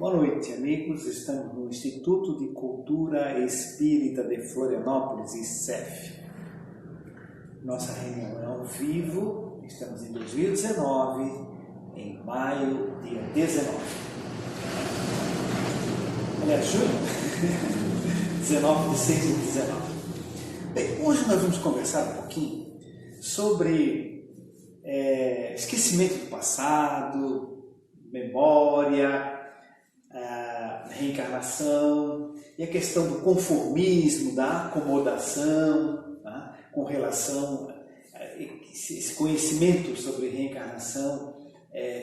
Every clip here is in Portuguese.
Boa noite, amigos. Estamos no Instituto de Cultura Espírita de Florianópolis, ICEF. Nossa reunião é ao vivo. Estamos em 2019, em maio, dia 19. Aliás, junho? 19 de 6 de 19. Bem, hoje nós vamos conversar um pouquinho sobre esquecimento do passado, memória, reencarnação e a questão do conformismo, da acomodação, tá? Com relação a esse conhecimento sobre reencarnação.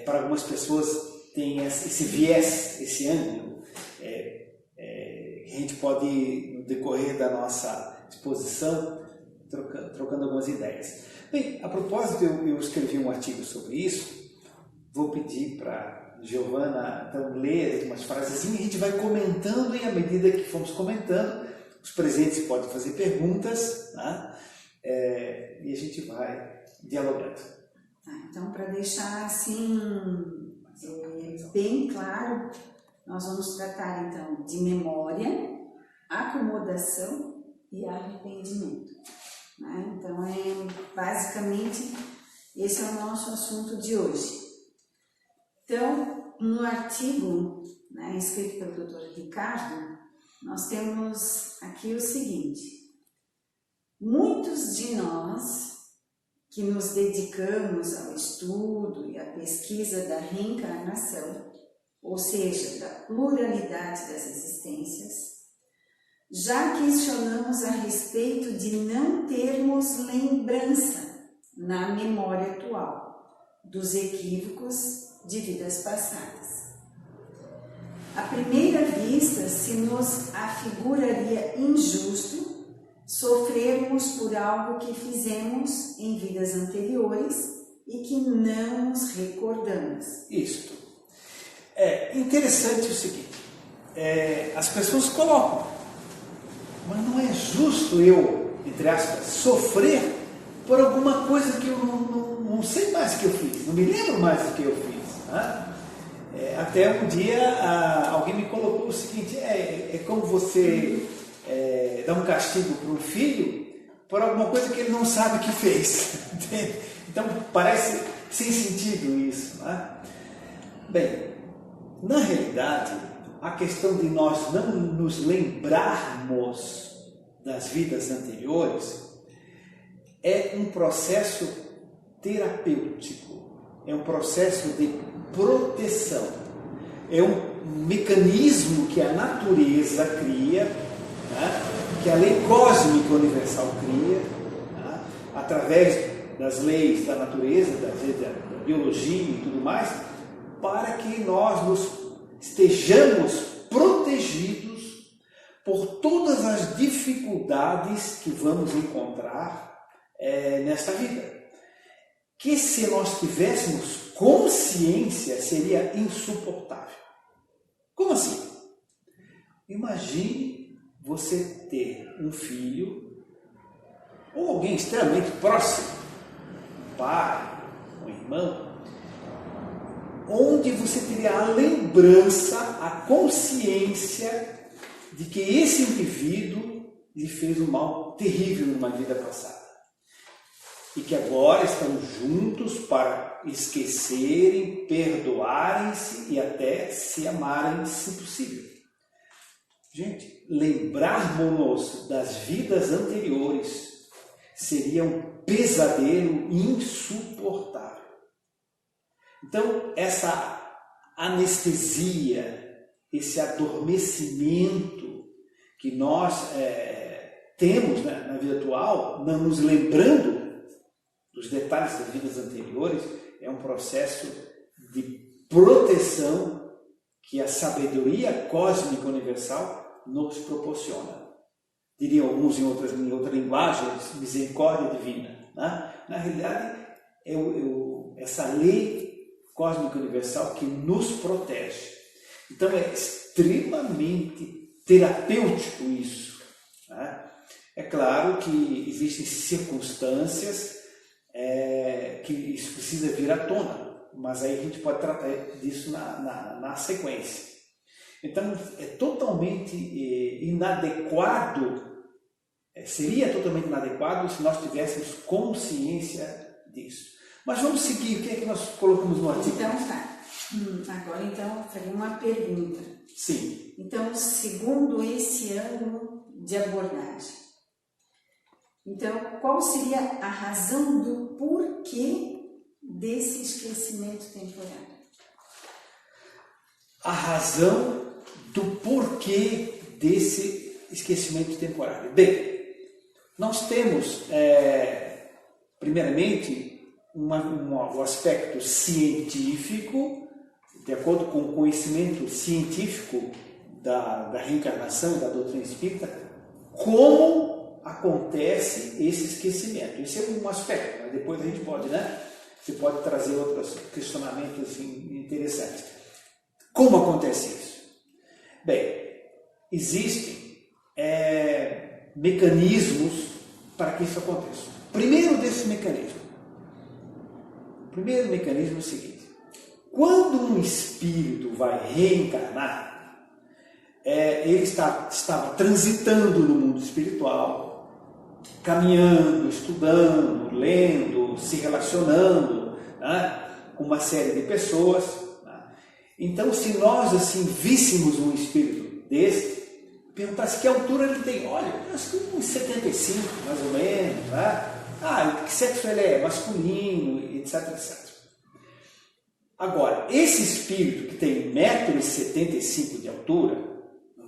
Para algumas pessoas tem esse viés, esse ângulo, que a gente pode, no decorrer da nossa exposição, trocando algumas ideias. Bem, a propósito, eu escrevi um artigo sobre isso. Vou pedir para Giovana então ler umas frasezinhas, a gente vai comentando e à medida que formos comentando, os presentes podem fazer perguntas, tá? E a gente vai dialogando. Então, para deixar assim bem claro, nós vamos tratar então de memória, acomodação e arrependimento, né? Então, basicamente, esse é o nosso assunto de hoje. Então, no artigo, né, escrito pelo Dr. Ricardo, nós temos aqui o seguinte: muitos de nós que nos dedicamos ao estudo e à pesquisa da reencarnação, ou seja, da pluralidade das existências, já questionamos a respeito de não termos lembrança na memória atual dos equívocos de vidas passadas. À primeira vista, se nos afiguraria injusto sofrermos por algo que fizemos em vidas anteriores e que não nos recordamos. Isto. É interessante o seguinte, as pessoas colocam, mas não é justo eu, entre aspas, sofrer por alguma coisa que eu não sei mais o que eu fiz, não me lembro mais do que eu fiz. Até um dia alguém me colocou o seguinte: é como você dá um castigo para um filho por alguma coisa que ele não sabe que fez. Então parece sem sentido isso, né? Bem, na realidade, a questão de nós não nos lembrarmos das vidas anteriores é um processo terapêutico, é um processo de proteção, é um mecanismo que a natureza cria, né? Que a lei cósmica universal cria, né? Através das leis da natureza, das leis da biologia e tudo mais, para que nós estejamos protegidos por todas as dificuldades que vamos encontrar nesta vida. Que se nós tivéssemos consciência seria insuportável. Como assim? Imagine você ter um filho ou alguém extremamente próximo, um pai, um irmão, onde você teria a lembrança, a consciência de que esse indivíduo lhe fez um mal terrível numa vida passada. E que agora estão juntos para esquecerem, perdoarem-se e até se amarem, se possível. Gente, lembrarmos-nos das vidas anteriores seria um pesadelo insuportável. Então, essa anestesia, esse adormecimento que nós temos, né, na vida atual, não nos lembrando dos detalhes das vidas anteriores, é um processo de proteção que a sabedoria cósmica universal nos proporciona. Diriam alguns em outra linguagem, misericórdia divina, né? Na realidade, essa lei cósmica universal que nos protege. Então é extremamente terapêutico isso, né? É claro que existem circunstâncias que isso precisa vir à tona, mas aí a gente pode tratar disso na sequência. Então, é totalmente inadequado, seria totalmente inadequado se nós tivéssemos consciência disso. Mas vamos seguir, o que é que nós colocamos no artigo? Então, tá. Agora, então, faria uma pergunta. Sim. Então, segundo esse ângulo de abordagem, então, qual seria a razão do porquê desse esquecimento temporário? A razão do porquê desse esquecimento temporário. Bem, nós temos, primeiramente, o aspecto científico, de acordo com o conhecimento científico da reencarnação e da doutrina espírita, como acontece esse esquecimento. Esse é um aspecto, mas depois a gente pode, né? Você pode trazer outros questionamentos interessantes. Como acontece isso? Bem, existem mecanismos para que isso aconteça. O primeiro mecanismo é o seguinte: quando um espírito vai reencarnar, ele estava transitando no mundo espiritual, caminhando, estudando, lendo, se relacionando, né, com uma série de pessoas. Né? Então, se nós assim víssemos um espírito desse, perguntasse que altura ele tem, olha, acho que uns 75, mais ou menos, né? Que sexo ele é? Masculino, etc, etc. Agora, esse espírito que tem 1,75 m de altura, no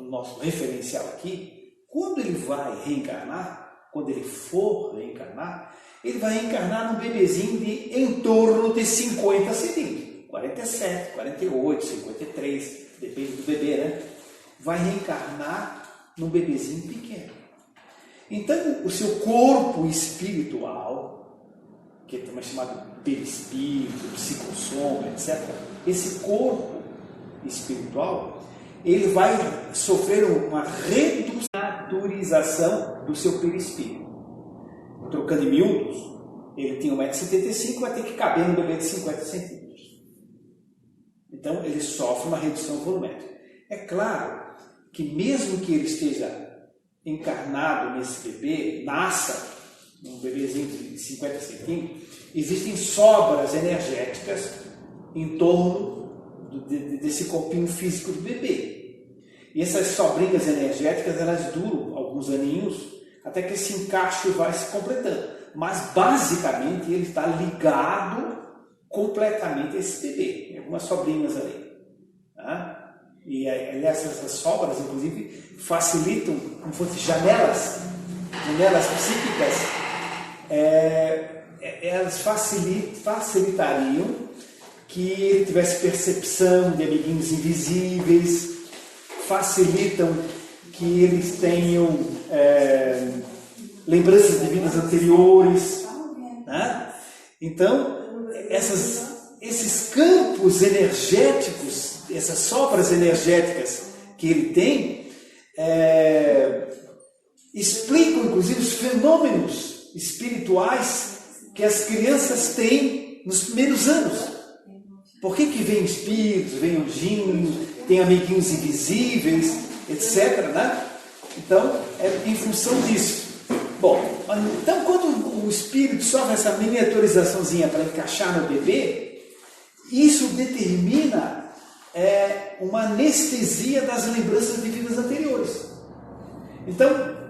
nosso referencial aqui, quando ele vai reencarnar, quando ele for reencarnar, ele vai reencarnar num bebezinho de em torno de 50 centímetros, 47, 48, 53, depende do bebê, né? Vai reencarnar num bebezinho pequeno. Então, o seu corpo espiritual, que é também chamado perispírito, psicossoma, etc., esse corpo espiritual, ele vai sofrer uma redutorização do seu perispírito. Trocando em miúdos, ele tem 1,75 m, vai ter que caber no bebê de 50 centímetros. Então, ele sofre uma redução volumétrica. É claro que mesmo que ele esteja encarnado nesse bebê, nasça um bebezinho de 50 centímetros, existem sobras energéticas em torno desse corpinho físico do bebê. E essas sobrinhas energéticas, elas duram alguns aninhos, até que esse encaixe vai se completando. Mas, basicamente, ele está ligado completamente a esse bebê. Tem algumas sobrinhas ali. Tá? E essas sobras, inclusive, facilitam, como fossem janelas psíquicas, elas facilitariam que ele tivesse percepção de amiguinhos invisíveis, facilitam que eles tenham lembranças de vidas anteriores. Né? Então, esses campos energéticos, essas sobras energéticas que ele tem, explicam inclusive os fenômenos espirituais que as crianças têm nos primeiros anos. Por que vem espíritos, vem anjinhos, tem amiguinhos invisíveis, etc. Né? Então, é em função disso. Bom, então quando o espírito sofre essa miniaturizaçãozinha para encaixar no bebê, isso determina uma anestesia das lembranças de vidas anteriores. Então,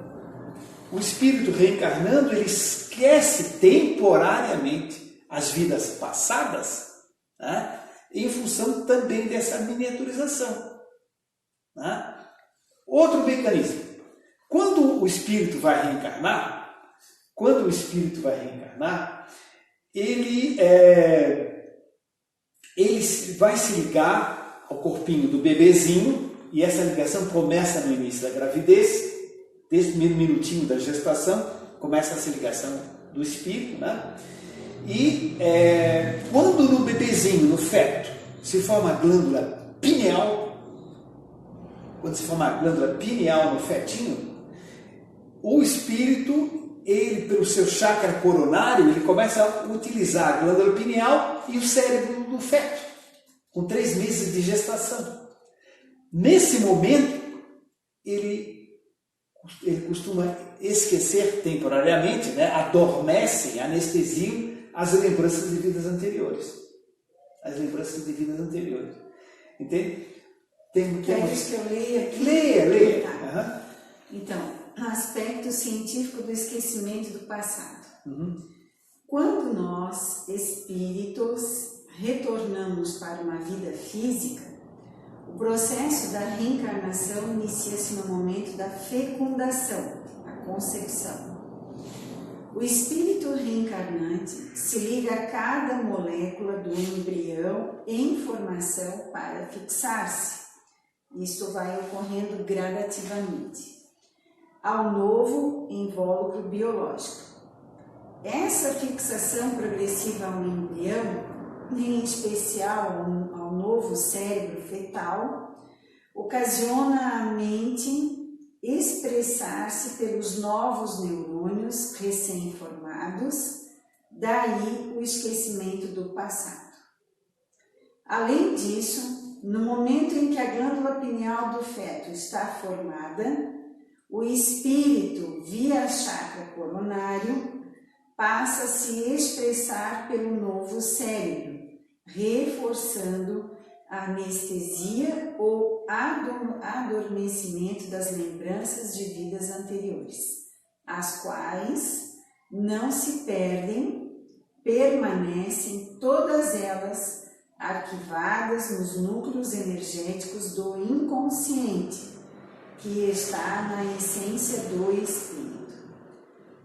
o espírito reencarnando, ele esquece temporariamente as vidas passadas, né, em função também dessa miniaturização. Né? Outro mecanismo. Quando o espírito vai reencarnar, ele vai se ligar ao corpinho do bebezinho, e essa ligação começa no início da gravidez, desde o primeiro minutinho da gestação, começa essa ligação do espírito, né? E quando no bebezinho, no feto, se forma a glândula pineal, no fetinho, o espírito, ele, pelo seu chakra coronário, ele começa a utilizar a glândula pineal e o cérebro do feto, com 3 meses de gestação. nesse momento, ele costuma esquecer temporariamente, né? Adormecem, anestesiam as lembranças de vidas anteriores. As lembranças de vidas anteriores. Entende? Queres que eu leia aqui? Leia. Tá. Então, aspecto científico do esquecimento do passado. Quando nós, espíritos, retornamos para uma vida física, o processo da reencarnação inicia-se no momento da fecundação, a concepção. O espírito reencarnante se liga a cada molécula do embrião em formação para fixar-se. Isto vai ocorrendo gradativamente ao novo invólucro biológico. Essa fixação progressiva ao embrião, em especial ao novo cérebro fetal, ocasiona a mente expressar-se pelos novos neurônios recém-formados, daí o esquecimento do passado. Além disso, no momento em que a glândula pineal do feto está formada, o espírito, via chakra coronário, passa a se expressar pelo novo cérebro, reforçando a anestesia ou adormecimento das lembranças de vidas anteriores, as quais não se perdem, permanecem todas elas arquivadas nos núcleos energéticos do inconsciente, que está na essência do espírito.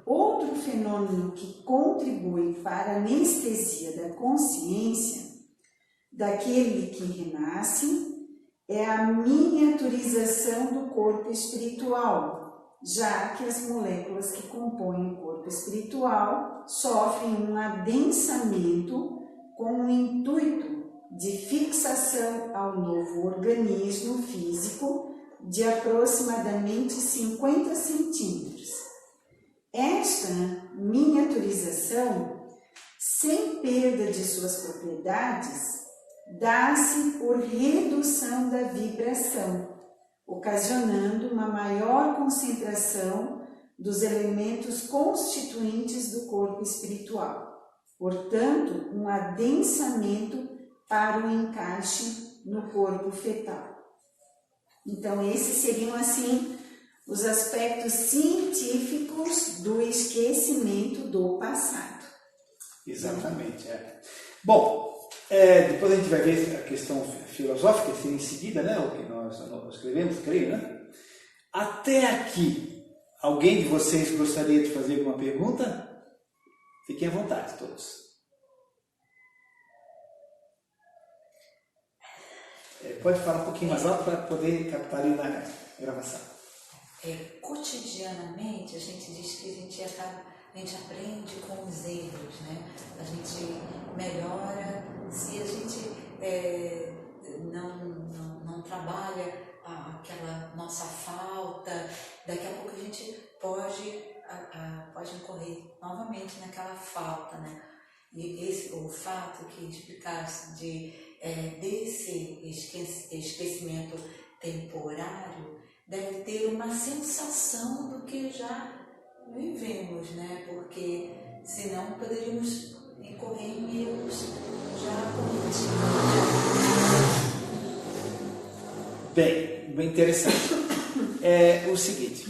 Outro fenômeno que contribui para a anestesia da consciência daquele que renasce é a miniaturização do corpo espiritual, já que as moléculas que compõem o corpo espiritual sofrem um adensamento com o intuito de fixação ao novo organismo físico de aproximadamente 50 centímetros. Esta miniaturização, sem perda de suas propriedades, dá-se por redução da vibração, ocasionando uma maior concentração dos elementos constituintes do corpo espiritual. Portanto, um adensamento para o encaixe no corpo fetal. Então, esses seriam, assim, os aspectos científicos do esquecimento do passado. Exatamente. Bom, depois a gente vai ver a questão filosófica, assim, em seguida, né, o que nós escrevemos, creio, né? Até aqui, alguém de vocês gostaria de fazer alguma pergunta? Fiquem à vontade, todos. Pode falar um pouquinho mais alto para poder captar ali na gravação. Cotidianamente, a gente diz que a gente aprende com os erros, né? A gente melhora se a gente não trabalha aquela nossa falta. Daqui a pouco a gente pode incorrer novamente naquela falta, né? E o fato que explicasse desse esquecimento temporário deve ter uma sensação do que já vivemos, né? Porque senão poderíamos incorrer em erros já cometidos. Bem interessante. É o seguinte,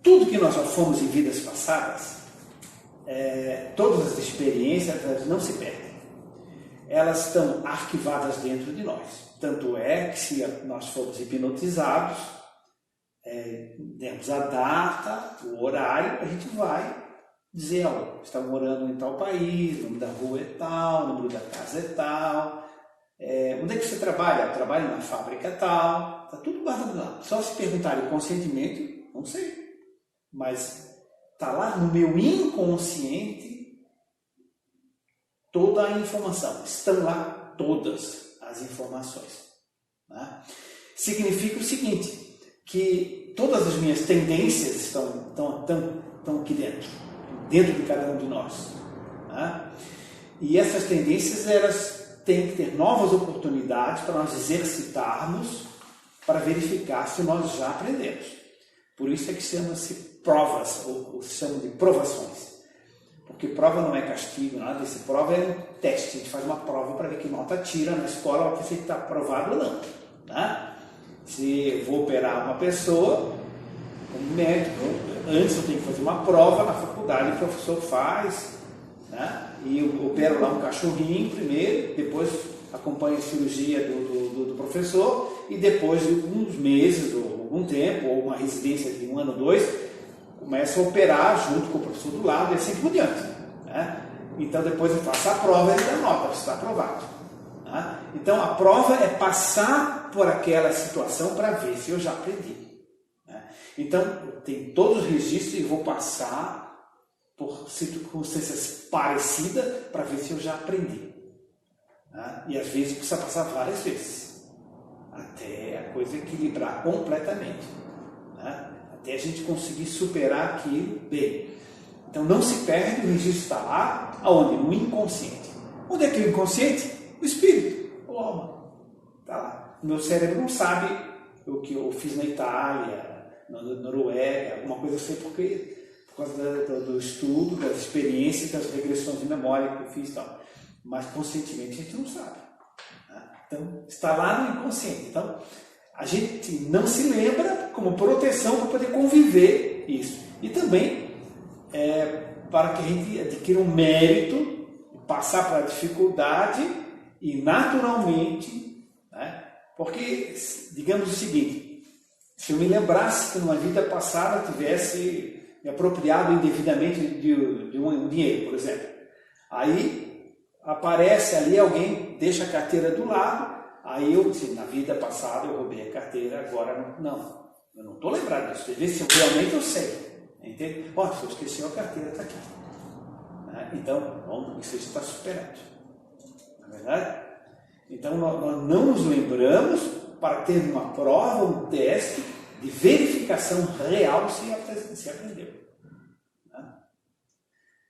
tudo que nós já fomos em vidas passadas, todas as experiências, elas não se perdem. Elas estão arquivadas dentro de nós. Tanto é que se nós formos hipnotizados, demos a data, o horário, a gente vai dizer, está morando em tal país, o nome da rua é tal, o número da casa é tal, onde é que você trabalha? Eu trabalho na fábrica tal, está tudo guardado lá. Só se perguntarem conscientemente, não sei, mas está lá no meu inconsciente toda a informação, estão lá todas as informações. Né? Significa o seguinte, que todas as minhas tendências estão aqui dentro de cada um de nós. Né? E essas tendências, elas têm que ter novas oportunidades para nós exercitarmos para verificar se nós já aprendemos. Por isso é que chama-se provas, ou se chama de provações. Porque prova não é castigo, nada desse. Prova é um teste. A gente faz uma prova para ver que nota tira na escola, para ver se está aprovado ou não. Tá? Se eu vou operar uma pessoa, como médico, antes eu tenho que fazer uma prova na faculdade, o professor faz, né? E eu opero lá um cachorrinho primeiro, depois acompanho a cirurgia do professor, e depois de alguns meses, ou algum tempo, ou uma residência de 1 ano ou 2, começo a operar junto com o professor do lado e assim por diante. Né? Então depois eu faço a prova e ele dá nota, está aprovado. Né? Então a prova é passar por aquela situação para ver se eu já aprendi. Né? Então eu tenho todos os registros e vou passar por circunstâncias parecidas para ver se eu já aprendi. Né? E às vezes precisa passar várias vezes, até a coisa equilibrar completamente. Né? Até a gente conseguir superar aquilo bem. Então não se perde, o registro está lá, aonde? No inconsciente. Onde é que é o inconsciente? O espírito, o alma. Está lá. O meu cérebro não sabe o que eu fiz na Itália, na Noruega, alguma coisa assim, porque por causa do estudo, das experiências, das regressões de memória que eu fiz e tal. Mas conscientemente a gente não sabe. Então está lá no inconsciente. Então a gente não se lembra como proteção para poder conviver isso. E também para que a gente adquira um mérito, passar para a dificuldade e naturalmente, né? Porque, digamos o seguinte, se eu me lembrasse que numa vida passada eu tivesse me apropriado indevidamente de um dinheiro, por exemplo, aí aparece ali alguém, deixa a carteira do lado, aí eu disse, na vida passada eu roubei a carteira, agora não. Eu não estou lembrado disso. Às vezes realmente eu sei. Entende? Ó, se eu esqueci a carteira, está aqui. Então, bom, isso está superado. Não é verdade? Então, nós não nos lembramos para ter uma prova, um teste de verificação real se aprendeu.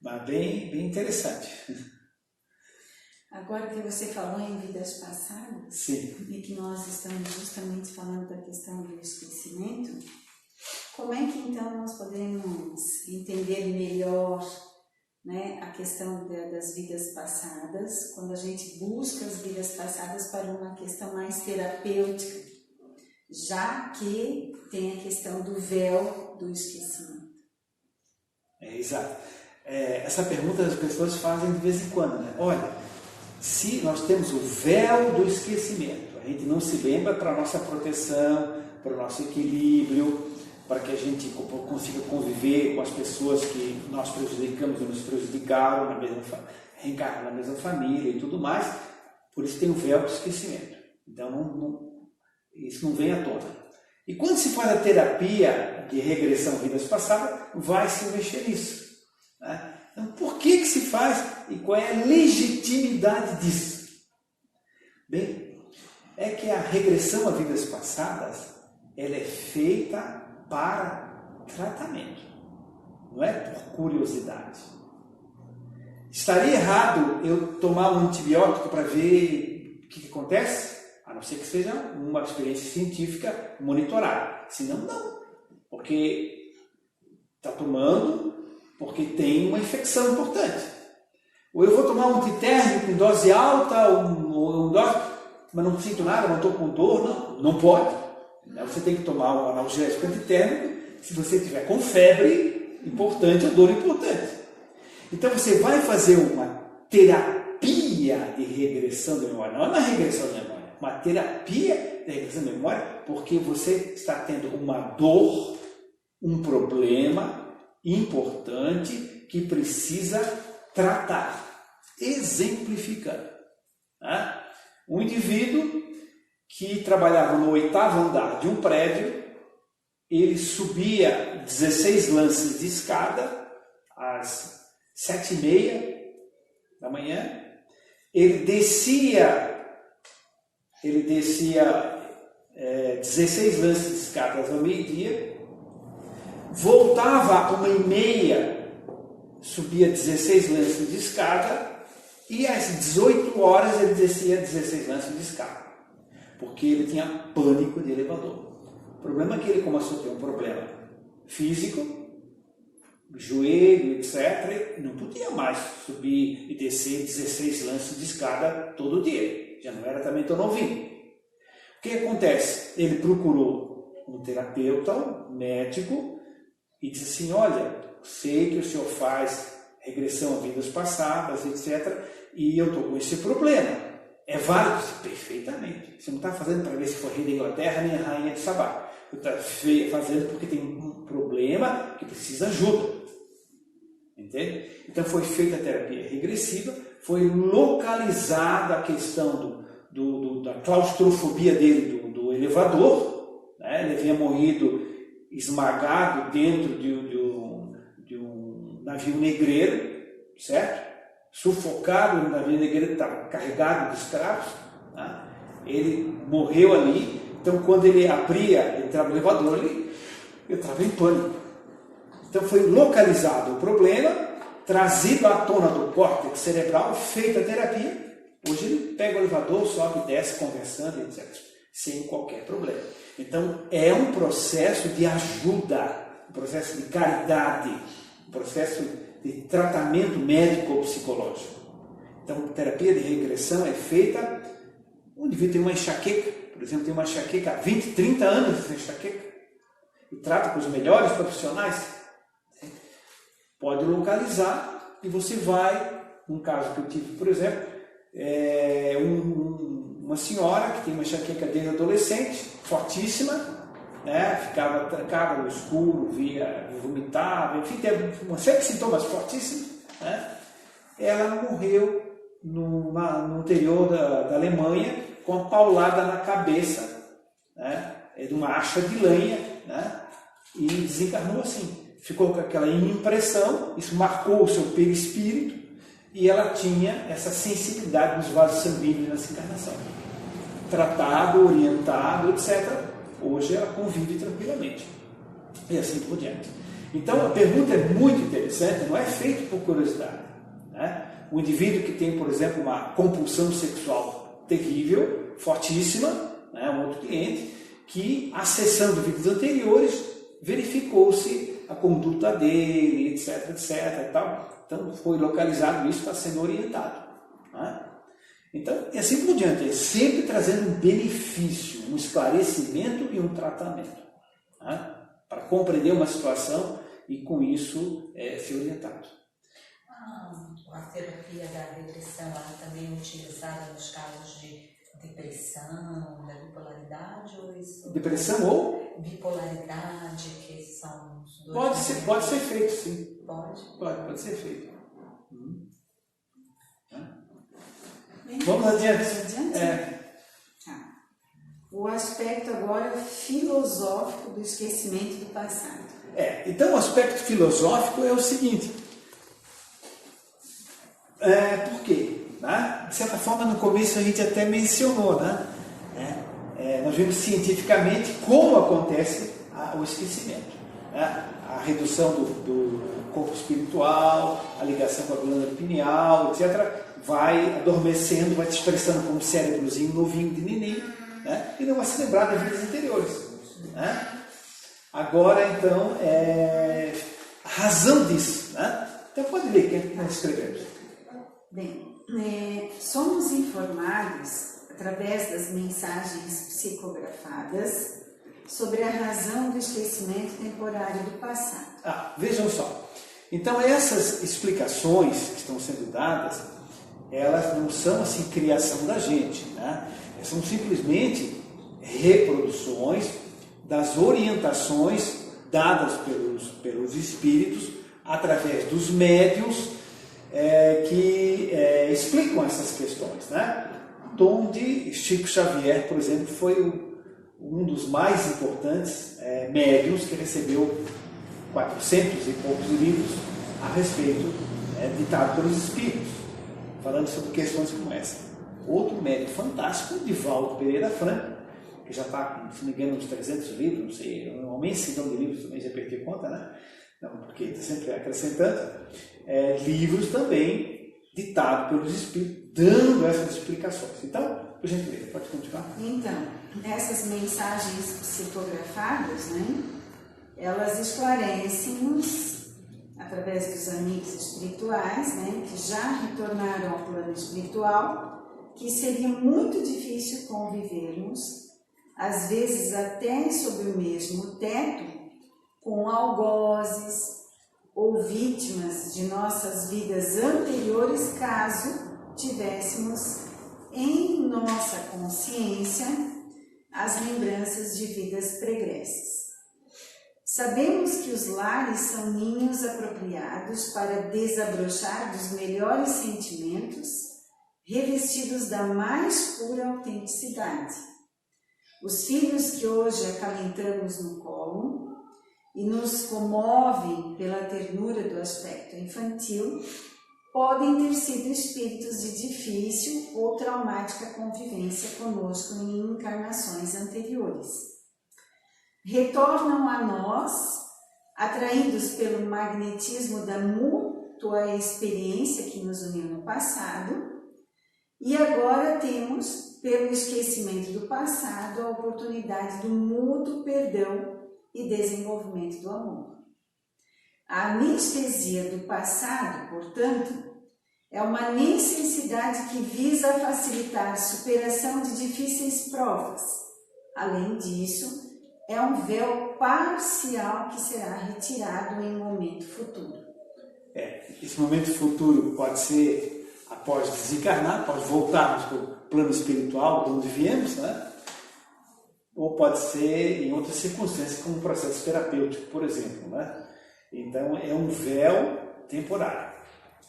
Mas bem interessante. Agora que você falou em vidas passadas, sim, e que nós estamos justamente falando da questão do esquecimento, como é que então nós podemos entender melhor, né, a questão das vidas passadas, quando a gente busca as vidas passadas para uma questão mais terapêutica, já que tem a questão do véu do esquecimento? Exato. Essa pergunta as pessoas fazem de vez em quando, né? Olha, se nós temos o véu do esquecimento, a gente não se lembra para a nossa proteção, para o nosso equilíbrio, para que a gente consiga conviver com as pessoas que nós prejudicamos e nos prejudicaram, reencarnar na mesma família e tudo mais, por isso tem o véu do esquecimento. Então isso não vem à tona. E quando se faz a terapia de regressão vidas passadas, vai se mexer nisso. Né? Então, por que se faz e qual é a legitimidade disso? Bem, é que a regressão a vidas passadas, ela é feita para tratamento, não é por curiosidade. Estaria errado eu tomar um antibiótico para ver o que acontece? A não ser que seja uma experiência científica monitorada. Senão, não. Porque está tomando porque tem uma infecção importante. Ou eu vou tomar um antitérmico em dose alta, mas não sinto nada, não estou com dor. Não pode. Você tem que tomar um analgésico antitérmico se você estiver com febre importante ou dor importante. Então você vai fazer uma terapia de regressão de memória. Não é uma regressão de memória, uma terapia de regressão de memória, porque você está tendo uma dor, um problema importante que precisa tratar. Exemplificando. Né? Um indivíduo que trabalhava no 8º andar de um prédio, ele subia 16 lances de escada às 7h30 da manhã, ele descia 16 lances de escadas ao meio-dia, voltava a 1h30, subia 16 lances de escada, e às 18 horas ele descia 16 lances de escada. porque ele tinha pânico de elevador. O problema é que ele começou a ter um problema físico, joelho, etc. E não podia mais subir e descer 16 lances de escada todo dia. Já não era também tão novinho. O que acontece? Ele procurou um terapeuta, um médico, e disse assim, olha, sei que o senhor faz regressão a vidas passadas, etc. E eu estou com esse problema. É válido? Perfeitamente. Você não está fazendo para ver se for rei da Inglaterra nem a rainha de Sabá. Você está fazendo porque tem um problema que precisa de ajuda. Entende? Então foi feita a terapia regressiva, foi localizada a questão da claustrofobia dele do elevador, né? Ele havia morrido esmagado dentro de um navio negreiro, certo? Sufocado no navio negreiro que estava carregado de escravos, né? Ele morreu ali. Então quando ele entrava no elevador, ele entrava em pânico. Então foi localizado o problema, trazido à tona do córtex cerebral, feita a terapia. Hoje ele pega o elevador, sobe e desce, conversando, etc. Sem qualquer problema. Então é um processo de ajuda, um processo de caridade, um processo de tratamento médico ou psicológico. Então a terapia de regressão é feita, o indivíduo tem uma enxaqueca, por exemplo, tem uma enxaqueca há 20, 30 anos essa enxaqueca, e trata com os melhores profissionais. Pode localizar e você vai, num caso que eu tive, por exemplo, uma senhora que tem uma enxaqueca desde adolescente, fortíssima, né? Ficava trancada no escuro, vomitava, enfim, teve uma série de sintomas fortíssimos, né? Ela morreu no interior da Alemanha com a paulada na cabeça, né? De uma acha de lenha, né? E desencarnou assim. Ficou com aquela impressão, isso marcou o seu perispírito, e ela tinha essa sensibilidade nos vasos sanguíneos nessa encarnação. Tratado, orientado, etc. Hoje ela convive tranquilamente. E assim por diante. Então a pergunta é muito interessante, não é feita por curiosidade, né? O indivíduo que tem, por exemplo, uma compulsão sexual terrível, fortíssima, né? Um outro cliente, que acessando vidas anteriores, verificou-se a conduta dele, etc, etc. E tal. Então foi localizado isso, está sendo orientado, né? Então, e assim por diante, é sempre trazendo um benefício, um esclarecimento e um tratamento, né? Para compreender uma situação e com isso ser orientado. A terapia da regressão ela também é utilizada nos casos de depressão, da bipolaridade ou isso? Depressão ou? Bipolaridade, que são os dois. Pode ser feito, sim. Pode ser feito. Vamos adiante. O aspecto agora filosófico do esquecimento do passado. Então o aspecto filosófico é o seguinte. Por quê? Né? De certa forma, no começo a gente até mencionou, né? Nós vimos cientificamente como acontece o esquecimento, né? A redução do corpo espiritual, a ligação com a glândula pineal, etc., vai adormecendo, vai te expressando como um cérebrozinho novinho de neném, né? E não vai se lembrar das vidas anteriores, né? Agora, então, a razão disso, né? Então pode ler quem nós escrevemos. Bem, somos informados através das mensagens psicografadas sobre a razão do esquecimento temporário do passado. Vejam só. Então essas explicações que estão sendo dadas, elas não são assim criação da gente, né? São simplesmente reproduções das orientações dadas pelos espíritos através dos médiuns que explicam essas questões, né? Onde Chico Xavier, por exemplo, foi um dos mais importantes médiuns que recebeu 400 e poucos livros a respeito, ditado pelos espíritos, falando sobre questões como essa. Outro médium fantástico, Divaldo Pereira Franco, que já está, se não me engano, uns 300 livros, não sei, uma imensidão de livros, também já perdi conta, né? Não, porque está sempre acrescentando. Livros também ditados pelos espíritos, dando essas explicações. Então, Por gentileza, pode continuar. Então, essas mensagens psicografadas, né, elas esclarecem-nos, através dos amigos espirituais, né, que já retornaram ao plano espiritual, que seria muito difícil convivermos, às vezes até sob o mesmo teto, com algozes ou vítimas de nossas vidas anteriores, caso tivéssemos em nossa consciência as lembranças de vidas pregressas. Sabemos que os lares são ninhos apropriados para desabrochar dos melhores sentimentos, revestidos da mais pura autenticidade. Os filhos que hoje acalentamos no colo e nos comovem pela ternura do aspecto infantil, podem ter sido espíritos de difícil ou traumática convivência conosco em encarnações anteriores. Retornam a nós, atraídos pelo magnetismo da mútua experiência que nos uniu no passado, e agora temos, pelo esquecimento do passado, a oportunidade do mútuo perdão e desenvolvimento do amor. A anestesia do passado, portanto, é uma necessidade que visa facilitar a superação de difíceis provas. Além disso, é um véu parcial que será retirado em um momento futuro. Esse momento futuro pode ser após desencarnar, após voltarmos para o plano espiritual de onde viemos, né? Ou pode ser em outras circunstâncias, como um processo terapêutico, por exemplo, né? Então, é um véu temporário.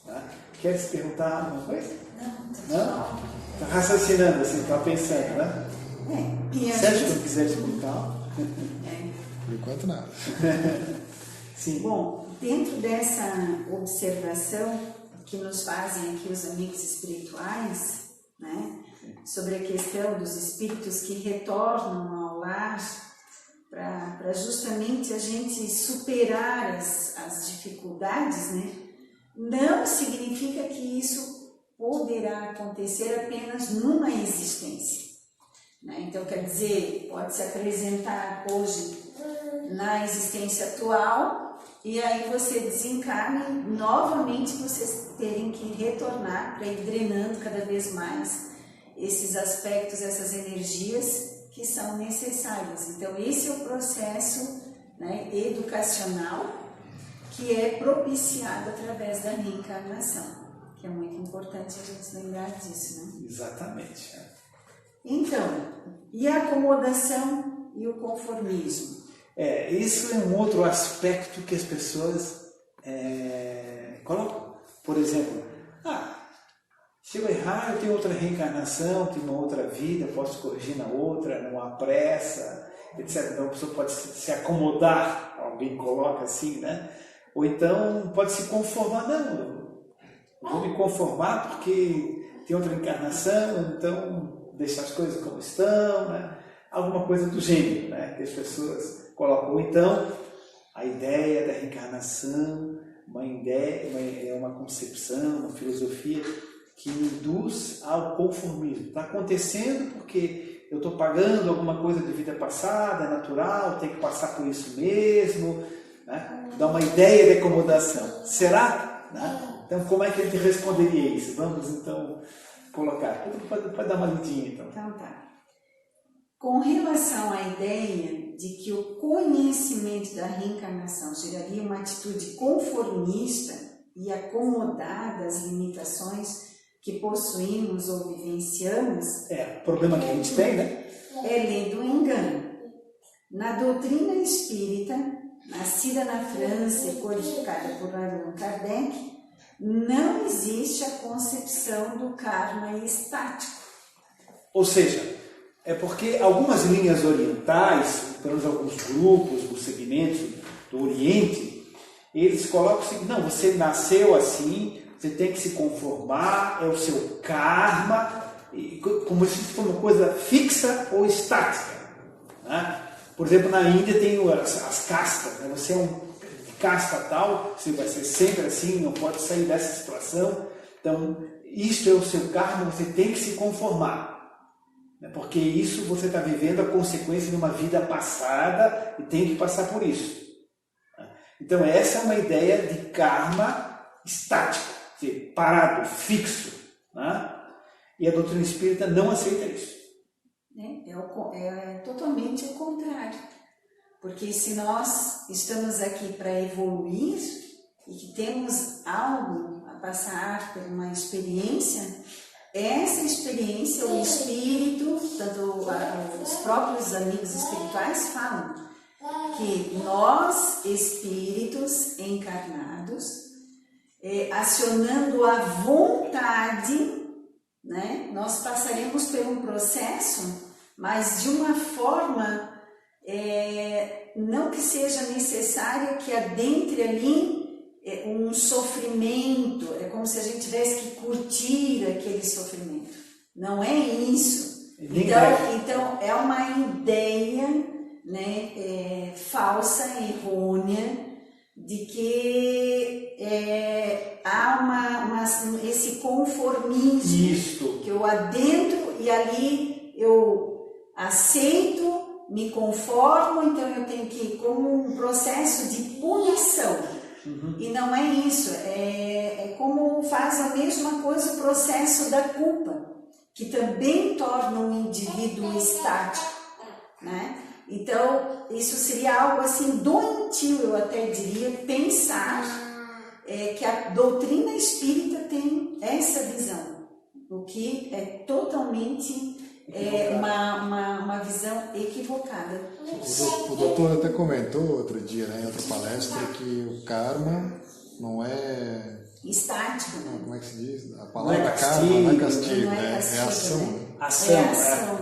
Né? Quer se perguntar alguma coisa? Não? Está raciocinando, assim, está pensando, né? Sérgio, se quiser explicar. Por enquanto, nada. Sim. Bom, dentro dessa observação que nos fazem aqui os amigos espirituais, né, sobre a questão dos espíritos que retornam ao lar para justamente a gente superar as dificuldades, né, não significa que isso poderá acontecer apenas numa existência. Né? Então, quer dizer, pode se apresentar hoje na existência atual e aí você desencarna e novamente vocês terem que retornar para ir drenando cada vez mais esses aspectos, essas energias que são necessárias. Então, esse é o processo, né, educacional que é propiciado através da reencarnação, que é muito importante a gente lembrar disso, né? Exatamente. Então, e a acomodação e o conformismo? Isso é um outro aspecto que as pessoas colocam. Por exemplo, se eu errar, eu tenho outra reencarnação, tenho uma outra vida, posso corrigir na outra, não há pressa, etc. Então a pessoa pode se acomodar, alguém coloca assim, né? Ou então pode se conformar, não, eu vou me conformar porque tem outra encarnação, então deixar as coisas como estão, né? Alguma coisa do gênero, né? Que as pessoas colocam. Ou então, a ideia da reencarnação, uma concepção, uma filosofia que induz ao conformismo. Está acontecendo porque eu estou pagando alguma coisa de vida passada, é natural, tem que passar por isso mesmo, né? Dá uma ideia de acomodação. Será? Né? Então, como é que a gente responderia isso? Vamos, então, colocar. Pode dar uma lidinha, então. Então, tá. Com relação à ideia de que o conhecimento da reencarnação geraria uma atitude conformista e acomodada às limitações que possuímos ou vivenciamos, o problema que a gente tem, né? É lei do engano. Na doutrina espírita, nascida na França e codificada por Allan Kardec, não existe a concepção do karma estático. Ou seja, é porque algumas linhas orientais, pelo menos alguns grupos, os segmentos do Oriente, eles colocam o seguinte: não, você nasceu assim, você tem que se conformar, é o seu karma, como se fosse uma coisa fixa ou estática. Né? Por exemplo, na Índia tem as castas, né? Você é de casta tal, você vai ser sempre assim, não pode sair dessa situação. Então, isto é o seu karma, você tem que se conformar. Porque isso você está vivendo a consequência de uma vida passada e tem que passar por isso. Então essa é uma ideia de karma estático, parado, fixo. Né? E a doutrina espírita não aceita isso. É totalmente o contrário. Porque se nós estamos aqui para evoluir e que temos algo a passar por uma experiência, essa experiência, o espírito, tanto os próprios amigos espirituais falam que nós, espíritos encarnados, acionando a vontade, né, nós passaremos por um processo, mas de uma forma não que seja necessário que adentre ali um sofrimento, é como se a gente tivesse que curtir aquele sofrimento. Não é isso. Então é uma ideia, né, falsa, errônea, de que há esse conformismo. Isto. Que eu adentro e ali eu aceito, me conformo, então eu tenho que ir como um processo de punição. Uhum. E não é isso, é como faz a mesma coisa o processo da culpa, que também torna um indivíduo estático, né? Então, isso seria algo assim doentio, eu até diria, pensar que a doutrina espírita tem essa visão, o que é totalmente uma visão equivocada. O doutor até comentou outro dia, né, em outra palestra, que o karma não é estático. Não, como é que se diz? A Não palavra é karma castigo, não é castigo, não é é castigo, ação. né? Ação, ação.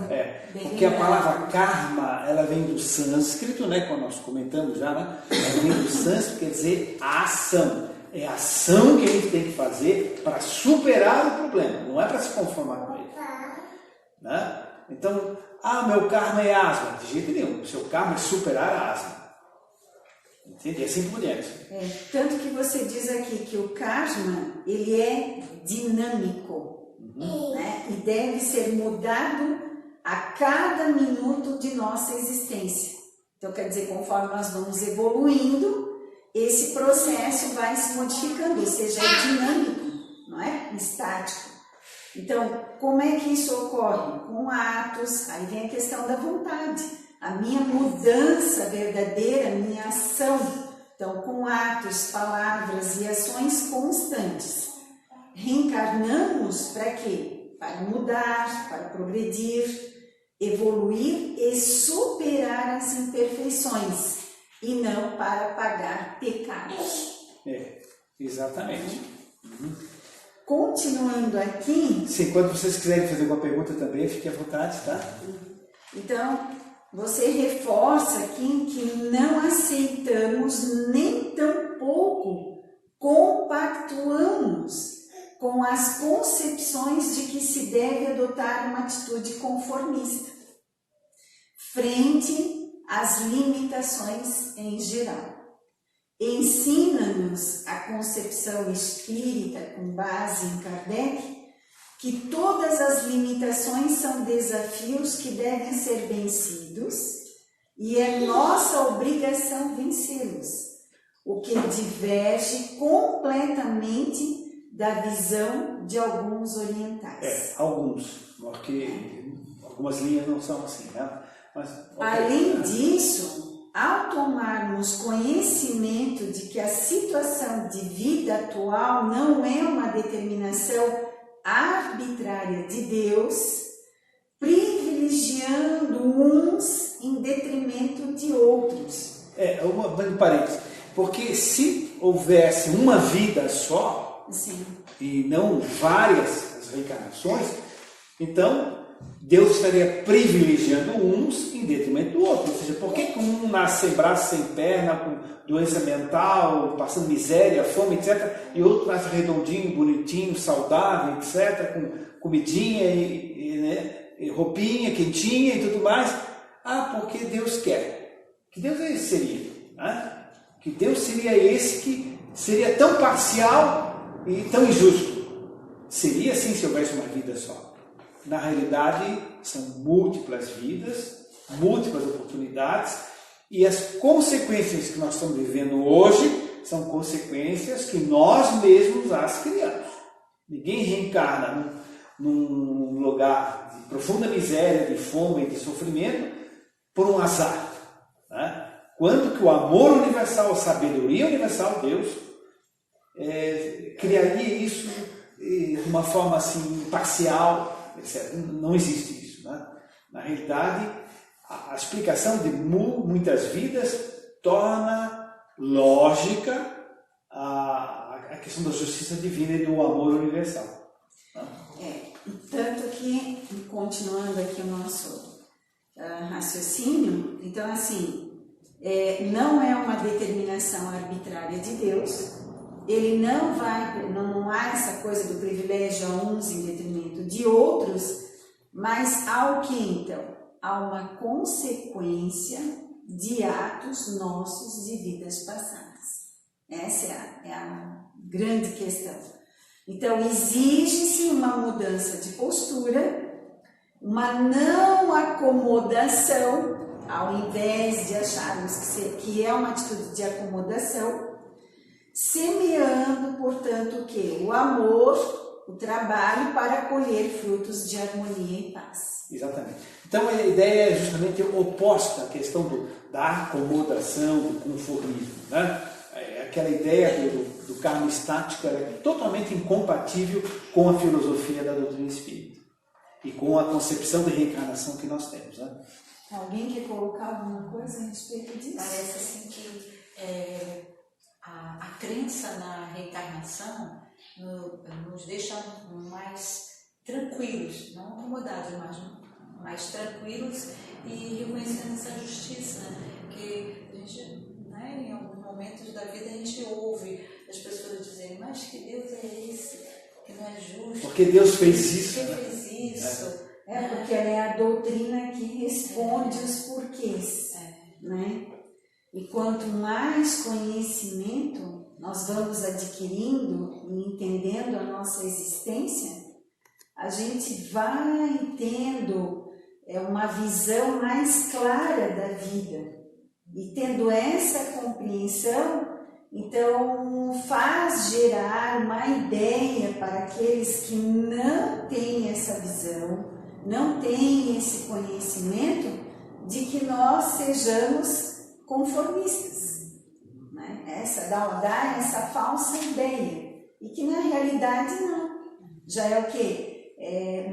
Porque a palavra karma, ela vem do sânscrito, né, como nós comentamos já, né? Ela vem do sânscrito, quer dizer ação. É a ação que a gente tem que fazer para superar o problema, não é para se conformar com ele. Né? Então, meu karma é asma. De jeito nenhum, o seu karma é superar a asma. Entende? E assim por diante. Tanto que você diz aqui que o karma, ele é dinâmico, né? E deve ser mudado a cada minuto de nossa existência. Então, quer dizer, conforme nós vamos evoluindo, esse processo vai se modificando, ou seja, é dinâmico, não é estático. Então, como é que isso ocorre? Com atos, aí vem a questão da vontade, a minha mudança verdadeira, a minha ação. Então, com atos, palavras e ações constantes. Reencarnamos para quê? Para mudar, para progredir, evoluir e superar as imperfeições, e não para pagar pecados. Exatamente. Continuando aqui... Sim, quando vocês quiserem fazer alguma pergunta também, fique à vontade, tá? Então, você reforça aqui que não aceitamos nem tampouco compactuamos com as concepções de que se deve adotar uma atitude conformista frente às limitações em geral. Ensina-nos a concepção espírita, com base em Kardec, que todas as limitações são desafios que devem ser vencidos e é nossa obrigação vencê-los, o que diverge completamente da visão de alguns orientais. Alguns, porque algumas linhas não são assim, né? Mas, além disso, ao tomarmos conhecimento de que a situação de vida atual não é uma determinação arbitrária de Deus, privilegiando uns em detrimento de outros. Um parênteses, porque se houvesse uma vida só, sim, e não várias reencarnações, então Deus estaria privilegiando uns em detrimento do outro. Ou seja, por que um nasce sem braço, sem perna, com doença mental, passando miséria, fome, etc., e outro nasce redondinho, bonitinho, saudável, etc., com comidinha e roupinha quentinha e tudo mais? Porque Deus quer. Que Deus seria? Né? Que Deus seria esse que seria tão parcial e tão injusto? Seria assim se houvesse uma vida só. Na realidade, são múltiplas vidas, múltiplas oportunidades, e as consequências que nós estamos vivendo hoje são consequências que nós mesmos as criamos. Ninguém reencarna num lugar de profunda miséria, de fome e de sofrimento por um azar. Né? Quando que o amor universal, a sabedoria universal, Deus, criaria isso de uma forma assim imparcial, etc. Não existe isso. Né? Na realidade, a explicação de muitas vidas torna lógica a questão da justiça divina e do amor universal. Tanto que, continuando aqui o nosso raciocínio, então assim, não é uma determinação arbitrária de Deus, ele não há essa coisa do privilégio a uns em detrimento de outros, mas há o que então? Há uma consequência de atos nossos de vidas passadas. Essa é a grande questão. Então, exige-se uma mudança de postura, uma não acomodação, ao invés de acharmos que é uma atitude de acomodação, semeando, portanto, o quê? O amor, o trabalho para colher frutos de harmonia e paz. Exatamente. Então, a ideia é justamente oposta à questão da acomodação, do conformismo. Né? Aquela ideia do karma estático é totalmente incompatível com a filosofia da doutrina espírita e com a concepção de reencarnação que nós temos. Né? Alguém quer colocar alguma coisa a respeito disso? Parece assim que a crença na reencarnação nos deixa mais tranquilos, não acomodados, mas mais tranquilos e reconhecendo essa justiça, né? Que a gente, né, em alguns momentos da vida a gente ouve as pessoas dizerem, mas que Deus é esse, que não é justo. Porque Deus fez isso. Porque fez isso. Porque ela é a doutrina que responde os porquês. Né? E quanto mais conhecimento nós vamos adquirindo e entendendo a nossa existência, a gente vai tendo uma visão mais clara da vida. E tendo essa compreensão, então faz gerar uma ideia para aqueles que não têm essa visão, não têm esse conhecimento, de que nós sejamos conformistas. Né? Dá essa falsa ideia. E que na realidade não. Já é o quê?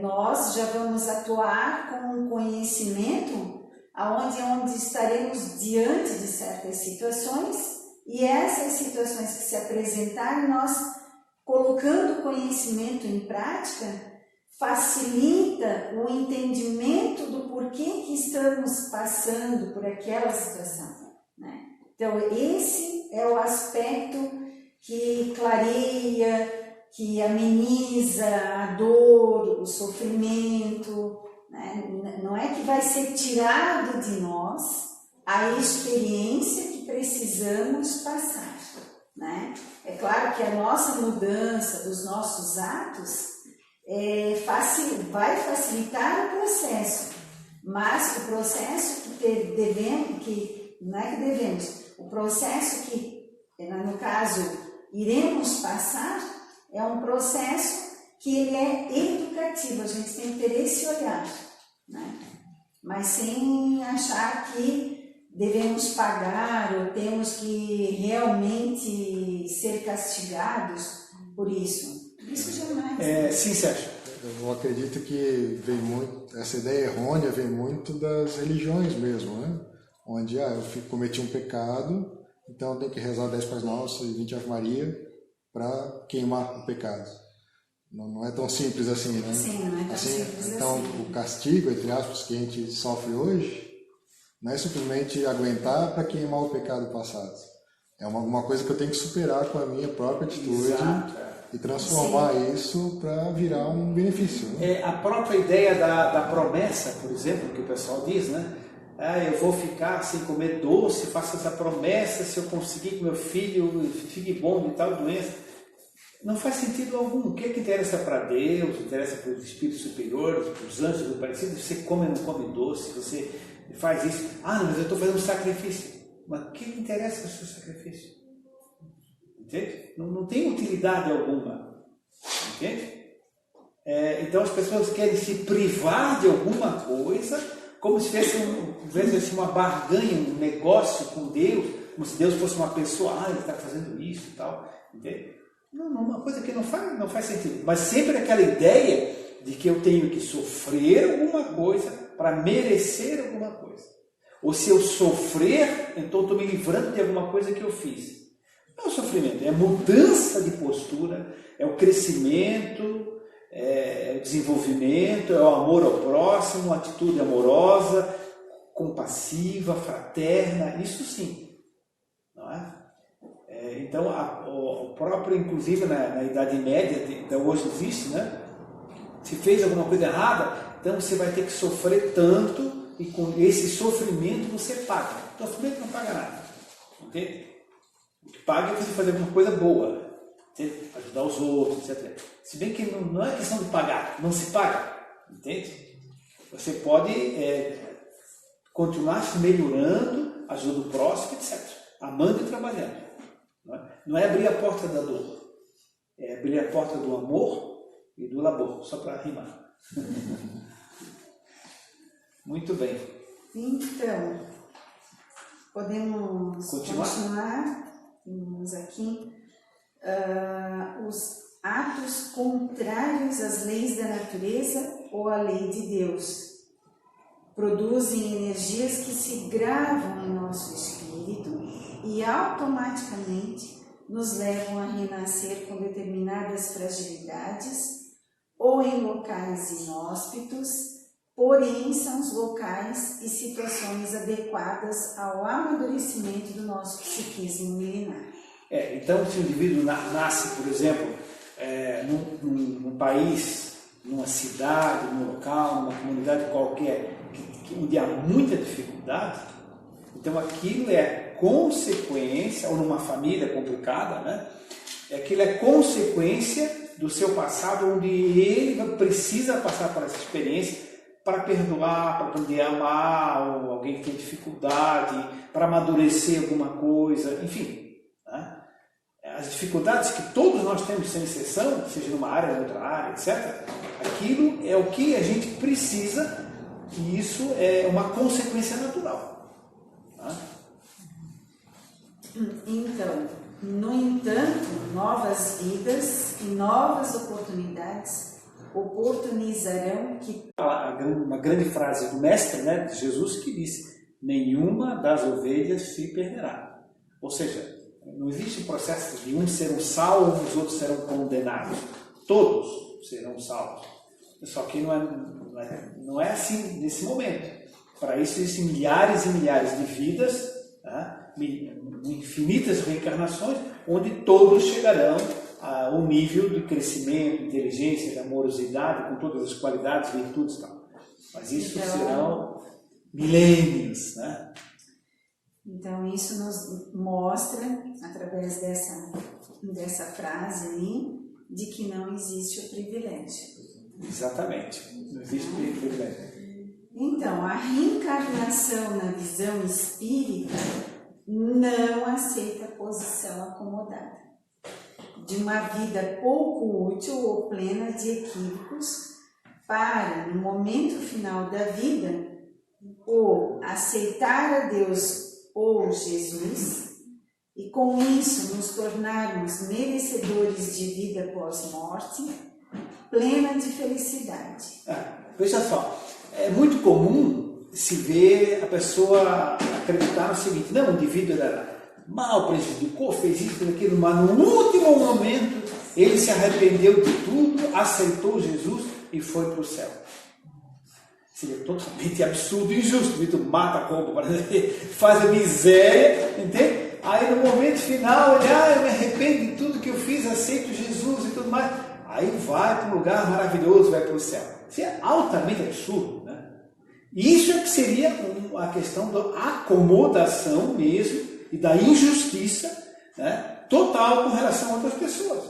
Nós já vamos atuar com um conhecimento onde estaremos diante de certas situações, e essas situações que se apresentarem, nós colocando o conhecimento em prática, facilita o entendimento do porquê que estamos passando por aquela situação. Né? Então, esse é o aspecto que clareia, que ameniza a dor, o sofrimento. Né? Não é que vai ser tirado de nós a experiência que precisamos passar. Né? É claro que a nossa mudança dos nossos atos vai facilitar o processo, mas o processo o processo que, no caso, iremos passar, é um processo que ele é educativo, a gente tem que ter esse olhar, né? Mas sem achar que devemos pagar ou temos que realmente ser castigados por isso. Isso jamais. Sim, Sérgio. Eu acredito que essa ideia errônea vem muito das religiões mesmo, né? Onde eu cometi um pecado, então eu tenho que rezar 10 Pais Nossos e 20 Ave Maria para queimar o pecado. Não é tão simples assim, né? Sim, não é tão simples então, assim. o castigo, entre aspas, que a gente sofre hoje, não é simplesmente aguentar para queimar o pecado passado. É uma coisa que eu tenho que superar com a minha própria atitude. Exato. E transformar isso para virar um benefício. Né? A própria ideia da promessa, por exemplo, que o pessoal diz, né? Eu vou ficar sem comer doce, faço essa promessa, se eu conseguir que meu filho fique bom de tal doença. Não faz sentido algum. O que é que interessa para Deus, interessa para os espíritos superiores, para os anjos do parecido? Você come ou não come doce, você faz isso. Ah, mas eu estou fazendo um sacrifício. Mas o que interessa o seu sacrifício? Entende? Não tem utilidade alguma. Entende? Então as pessoas querem se privar de alguma coisa, como se tivesse uma barganha, um negócio com Deus, como se Deus fosse uma pessoa, ele está fazendo isso e tal. Entende? Não, uma coisa que não faz sentido. Mas sempre aquela ideia de que eu tenho que sofrer alguma coisa para merecer alguma coisa. Ou se eu sofrer, então estou me livrando de alguma coisa que eu fiz. Não é o sofrimento, é a mudança de postura, é o crescimento, é o desenvolvimento, é o amor ao próximo, a atitude amorosa, compassiva, fraterna, isso sim. Não é? Então, o próprio, inclusive na Idade Média, até hoje existe, né? Se fez alguma coisa errada, então você vai ter que sofrer tanto, e com esse sofrimento você paga. O sofrimento não paga nada. Entende? O que paga é você fazer alguma coisa boa, entende? Ajudar os outros, etc. Se bem que não é questão de pagar, não se paga. Entende? Você pode continuar se melhorando, ajudando o próximo, etc. Amando e trabalhando. Não é abrir a porta da dor, é abrir a porta do amor e do labor, só para rimar. Muito bem. Então, podemos continuar. Temos aqui os atos contrários às leis da natureza ou à lei de Deus. Produzem energias que se gravam em nosso espírito e automaticamente nos levam a renascer com determinadas fragilidades ou em locais inóspitos, porém são os locais e situações adequadas ao amadurecimento do nosso psiquismo milenar. Então, se o indivíduo nasce, por exemplo, num país, numa cidade, num local, numa comunidade qualquer, onde há muita dificuldade, então aquilo é consequência, ou numa família complicada, né? Aquilo é consequência do seu passado, onde ele precisa passar por essa experiência para perdoar, para aprender a amar ou alguém que tem dificuldade, para amadurecer alguma coisa, enfim. Né? As dificuldades que todos nós temos, sem exceção, seja numa área ou outra área, etc., aquilo é o que a gente precisa, e isso é uma consequência natural. Tá? Então, no entanto, novas vidas e novas oportunidades oportunizarão que... Uma grande frase do Mestre, né, de Jesus, que disse: nenhuma das ovelhas se perderá. Ou seja, não existe processo de um ser um salvo e os outros serão condenados. Todos serão salvos. Só que não é assim nesse momento. Para isso existem milhares e milhares de vidas, tá? Infinitas reencarnações, onde todos chegarão a um nível de crescimento, de inteligência, de amorosidade, com todas as qualidades, virtudes e tal. Mas isso serão milênios, né? Então isso nos mostra, através dessa frase aí, de que não existe o privilégio. Exatamente, não existe privilégio. Então, a reencarnação na visão espírita não aceita posição acomodada, de uma vida pouco útil ou plena de equívocos, para, no momento final da vida, ou aceitar a Deus ou Jesus, e com isso nos tornarmos merecedores de vida pós-morte, plena de felicidade. Veja só, é muito comum se ver a pessoa acreditar no seguinte: não, o indivíduo era mal, prejudicou, fez isso, fez aquilo, mas no último momento ele se arrependeu de tudo, aceitou Jesus e foi para o céu. Seria totalmente absurdo e injusto. O indivíduo mata a cobra, faz a miséria, entende? Aí no momento final ele, eu me arrependo de tudo que eu fiz, aceito Jesus e tudo mais. Aí vai para um lugar maravilhoso, vai para o céu. Isso é altamente absurdo, né? Isso é que seria a questão da acomodação mesmo e da injustiça, né, total com relação a outras pessoas.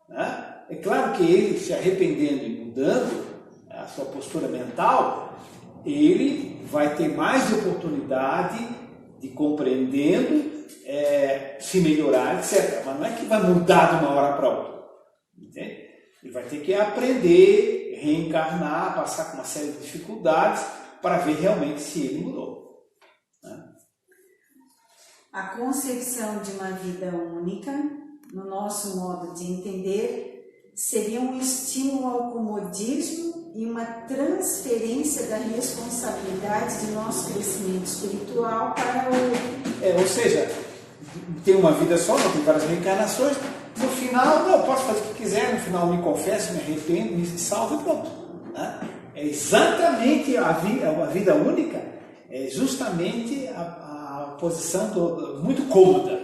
né? É claro que ele, se arrependendo e mudando a sua postura mental, ele vai ter mais oportunidade de compreendendo, se melhorar, etc. Mas não é que vai mudar de uma hora para outra. Entende? Ele vai ter que aprender, reencarnar, passar por uma série de dificuldades para ver realmente se ele mudou. Né? A concepção de uma vida única, no nosso modo de entender, seria um estímulo ao comodismo e uma transferência da responsabilidade de nosso crescimento espiritual para o... Ou seja, tem uma vida só, não tem várias reencarnações, no final, eu posso fazer o que quiser, no final me confesso, me arrependo, me salvo e pronto. Né? É exatamente a vida única, é justamente a posição muito cômoda.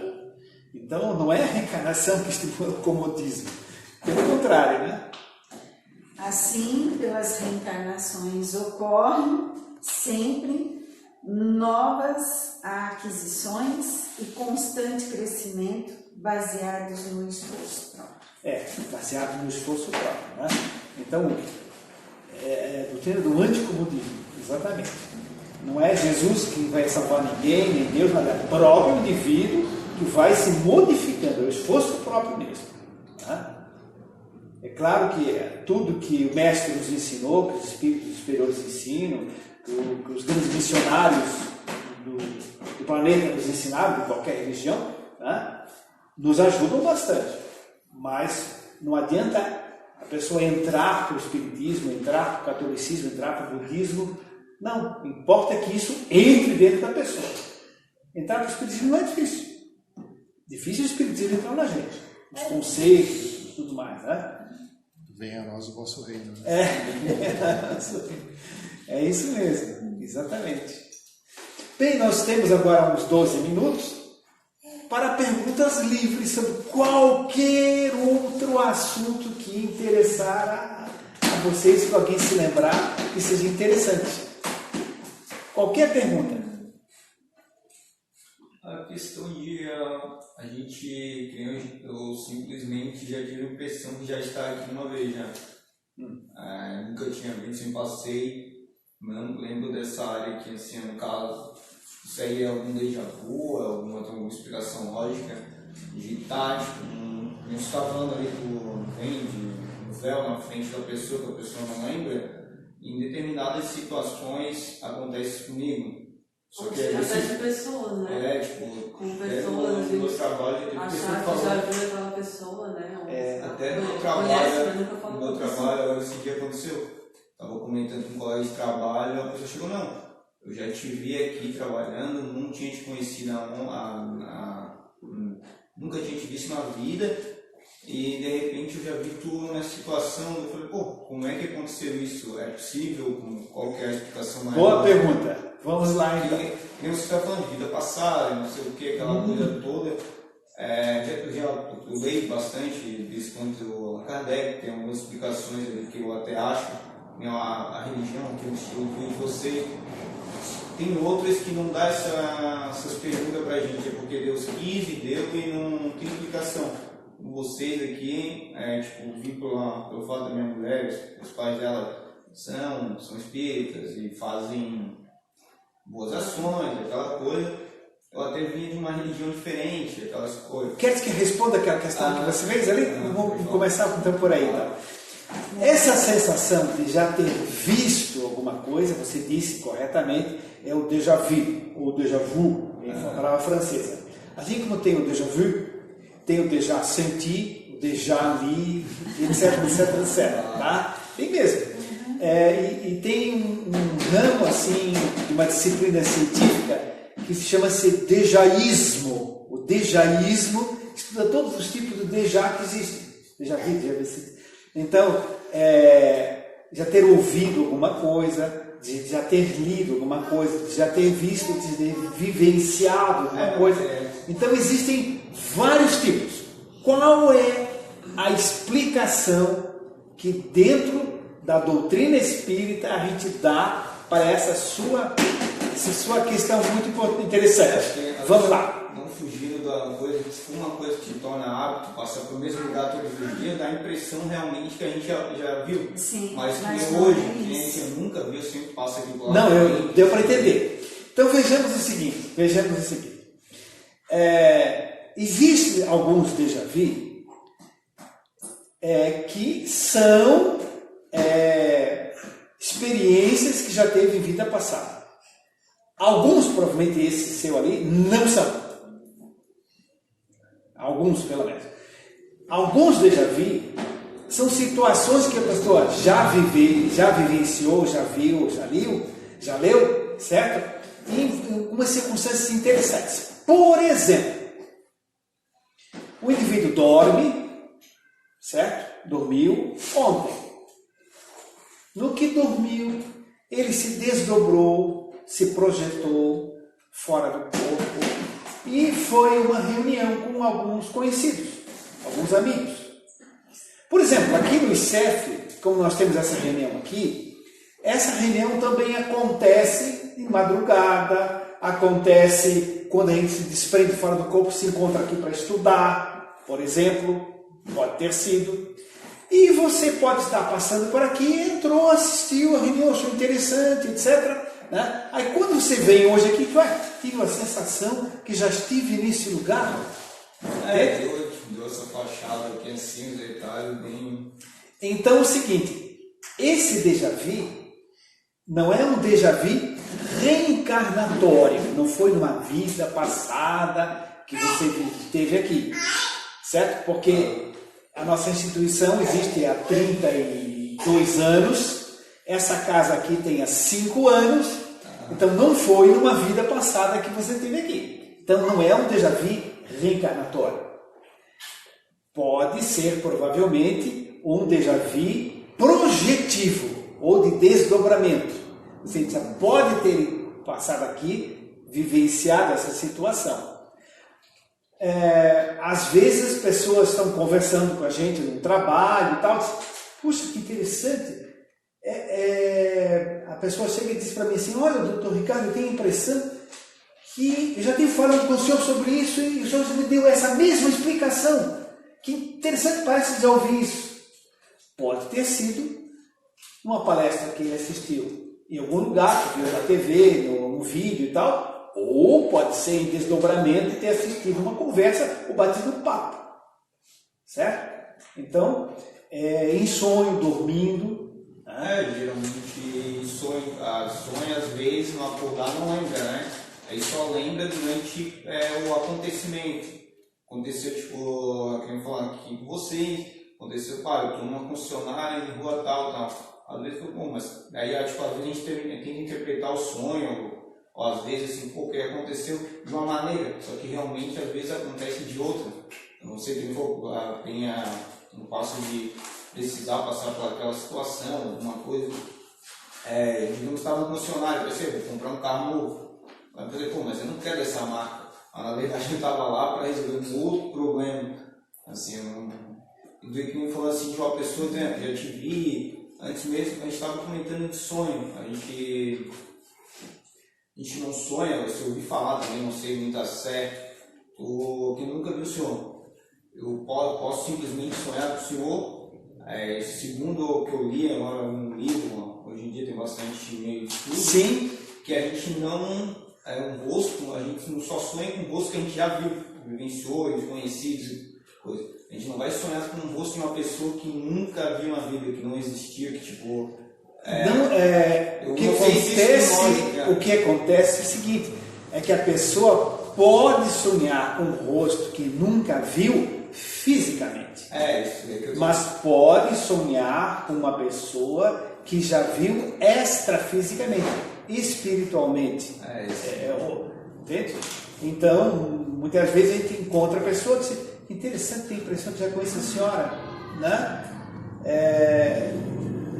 Então, não é a reencarnação que estimula o comodismo. Pelo contrário, né? Assim, pelas reencarnações ocorrem sempre novas aquisições e constante crescimento baseados no esforço próprio. Baseado no esforço próprio. Né? Então, é a doutrina do anticomodismo, exatamente. Não é Jesus que vai salvar ninguém, nem Deus, mas é o próprio indivíduo que vai se modificando, é o esforço próprio mesmo. Né? É claro que tudo que o Mestre nos ensinou, que os espíritos superiores ensinam, que os grandes missionários do planeta nos ensinaram, de qualquer religião, né, nos ajudam bastante. Mas não adianta a pessoa entrar para o espiritismo, entrar para o catolicismo, entrar para o budismo. Não, importa que isso entre dentro da pessoa. Entrar para o espiritismo não é difícil. Difícil o espiritismo entrar na gente. Os conceitos e tudo mais, né? Venha a nós o vosso reino. É isso mesmo, exatamente. Bem, nós temos agora uns 12 minutos para perguntas livres sobre qualquer outro assunto que interessar a vocês, se alguém se lembrar que seja interessante. Qualquer pergunta. A questão de a gente, eu simplesmente já tive a impressão que já está aqui uma vez já. Nunca tinha visto, sempre passei, não lembro dessa área aqui, assim, no caso, isso aí é algum déjà vu, alguma outra explicação lógica, digitais, a gente está falando ali do véu na frente da pessoa, que a pessoa não lembra, em determinadas situações acontece comigo. Só que até de pessoas, né? Com pessoas, no meu trabalho, achar que já viu aquela pessoa, né? Até no meu trabalho, esse dia aconteceu. Estava comentando com um colega de trabalho, a pessoa chegou, não, eu já te vi aqui trabalhando, não tinha te conhecido, nunca tinha te visto na vida, e de repente eu já vi tu nessa situação. Eu falei, como é que aconteceu isso? É possível? Qual que é a explicação maior? Boa pergunta. Vamos lá, então. Você está falando de vida passada, não sei o que, aquela coisa toda. Eu leio bastante desse quanto a Kardec, tem algumas explicações ali que eu até acho, a religião, que é o estilo de você. Tem outras que não dá essas perguntas para a gente, é porque Deus quis e deu e não tem explicação. Vocês aqui, vim pelo fato da minha mulher, os pais dela são espíritas e fazem boas ações, aquela coisa. Eu até vim de uma religião diferente, aquelas coisas. Quer que responda aquela questão que você fez ali? Vamos começar então por aí. Então. Essa sensação de já ter visto alguma coisa, você disse corretamente, é o déjà vu, ou déjà vu, em palavra francesa. Assim como tem o déjà vu, tem o déjà senti, o déjà li, etc. Tá? Tem mesmo. E tem um ramo assim, de uma disciplina científica que se chama-se dejaísmo. O dejaísmo estuda todos os tipos de déjà que existem. Déjà vu, déjà vu. Então, já ter ouvido alguma coisa, de já ter lido alguma coisa, de já ter visto, de ter vivenciado alguma coisa. Então, existem vários tipos. Qual é a explicação que dentro da doutrina espírita a gente dá para essa sua questão muito interessante? Vamos lá. Não fugindo da coisa se for uma coisa que se torna hábito, passar pelo mesmo lugar todos os dias, dá a impressão realmente que a gente já viu. Sim, mas que não hoje, é que a isso. gente nunca viu, sempre passa aqui por lá. Não, deu para entender. Então vejamos o seguinte. Existem alguns déjà vu que são experiências que já teve em vida passada. Alguns, provavelmente esse seu ali, não são. Alguns, pelo menos. Alguns déjà vu são situações que a pessoa já vivenciou, já viu, já leu, certo? Em umas circunstâncias interessantes. Por exemplo, o indivíduo dorme, certo? Dormiu ontem. No que dormiu, ele se desdobrou, se projetou fora do corpo e foi uma reunião com alguns conhecidos, alguns amigos. Por exemplo, aqui no ICEF, como nós temos essa reunião aqui, essa reunião também acontece em madrugada, acontece quando a gente se desprende fora do corpo, se encontra aqui para estudar, por exemplo, pode ter sido. E você pode estar passando por aqui, entrou, assistiu a reunião, achou interessante, etc. Né? Aí quando você vem hoje aqui, tive a sensação que já estive nesse lugar. Deu essa fachada aqui assim, os detalhes bem... Então é o seguinte, esse déjà vu não é um déjà vu reencarnatório, não foi numa vida passada que você esteve aqui, certo? Porque a nossa instituição existe há 32 anos, essa casa aqui tem há 5 anos, então não foi numa vida passada que você esteve aqui. Então não é um déjà vu reencarnatório. Pode ser, provavelmente, um déjà vu projetivo ou de desdobramento. Você já pode ter passado aqui, vivenciado essa situação. Às vezes as pessoas estão conversando com a gente no trabalho e tal. Puxa, que interessante. A pessoa chega e diz para mim assim: olha, doutor Ricardo, eu tenho a impressão que eu já tenho falado com o senhor sobre isso e o senhor me deu essa mesma explicação. Que interessante, parece já ouvir isso. Pode ter sido uma palestra que ele assistiu em algum lugar, que viu na TV, no vídeo e tal, ou pode ser em desdobramento e ter assistido uma conversa ou batido um papo. Certo? Então, em sonho, dormindo. Geralmente sonha às vezes, no acordar não lembra, né? Aí só lembra durante o acontecimento. Aconteceu, tipo, quem falar aqui com vocês, aconteceu, eu estou numa concessionária em rua tal. Às vezes foi bom, mas aí, tipo, às vezes a gente tem que interpretar o sonho, ou às vezes, assim, que aconteceu de uma maneira, só que realmente, às vezes, acontece de outra. Eu não sei quem tenha um passo de precisar passar por aquela situação, alguma coisa. Digamos, estava no concessionário, vou comprar um carro novo. Mas eu não quero essa marca. Mas, na verdade, eu estava lá para resolver um outro problema. Assim, do que me falou assim, de uma pessoa, já te vi. Antes mesmo, a gente estava comentando de sonho. A gente não sonha, se eu ouvi falar também, não sei muito certo. Quem nunca viu o senhor, eu posso simplesmente sonhar com o senhor. Segundo o que eu li agora num livro, hoje em dia tem bastante meio de estudo. Sim. Que a gente não. Um rosto, a gente não só sonha com um rosto que a gente já viu, vivenciou, conhecido, coisa. A gente não vai sonhar com um rosto de uma pessoa que nunca viu na vida, que não existia, que tipo... O que acontece é o seguinte, é que a pessoa pode sonhar com um rosto que nunca viu fisicamente. Mas pode sonhar com uma pessoa que já viu extrafisicamente, espiritualmente. Entende? Então, muitas vezes a gente encontra a pessoa e diz: interessante, tem a impressão que já conheço a senhora, né?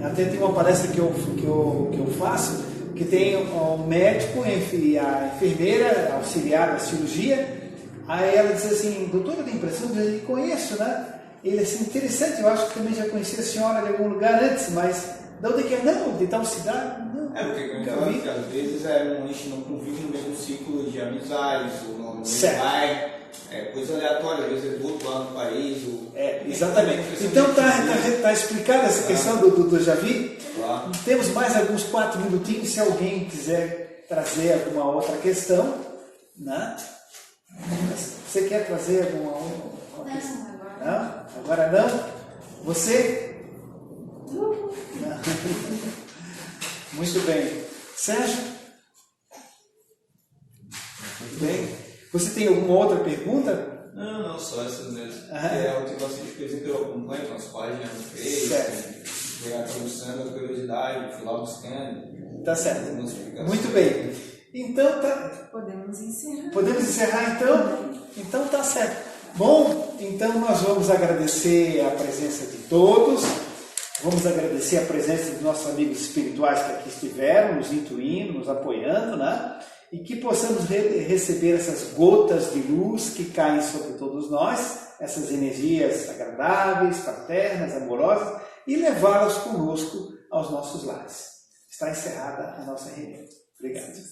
Até tem uma palestra que eu faço, que tem um médico e a enfermeira auxiliar da cirurgia. Aí ela diz assim: doutor, eu tenho a impressão que eu já conheço, né? Ele assim: interessante, eu acho que também já conheci a senhora de algum lugar antes, mas de onde que é? Não, de tal cidade? Não. Porque às vezes a gente não convive no mesmo ciclo de amizades, ou no mesmo bairro. coisa aleatória, às vezes é do outro lado do país. Exatamente. Então tá explicada essa questão do Javi? Claro. Temos mais alguns 4 minutinhos, se alguém quiser trazer alguma outra questão, né? Você quer trazer alguma outra questão? Não? Agora não? Você? Não. Muito bem. Sérgio? Muito bem. Você tem alguma outra pergunta? Não, só essas mesmo. Tem bastante coisa que eu acompanho com as páginas no Facebook, a tradução da curiosidade, fui lá buscando. Tá certo. Muito bem. Então tá. Podemos encerrar. Podemos encerrar então? Então tá certo. Bom, então nós vamos agradecer a presença de todos. Vamos agradecer a presença dos nossos amigos espirituais que aqui estiveram, nos intuindo, nos apoiando, né? E que possamos receber essas gotas de luz que caem sobre todos nós, essas energias agradáveis, fraternas, amorosas, e levá-las conosco aos nossos lares. Está encerrada a nossa reunião. Obrigado.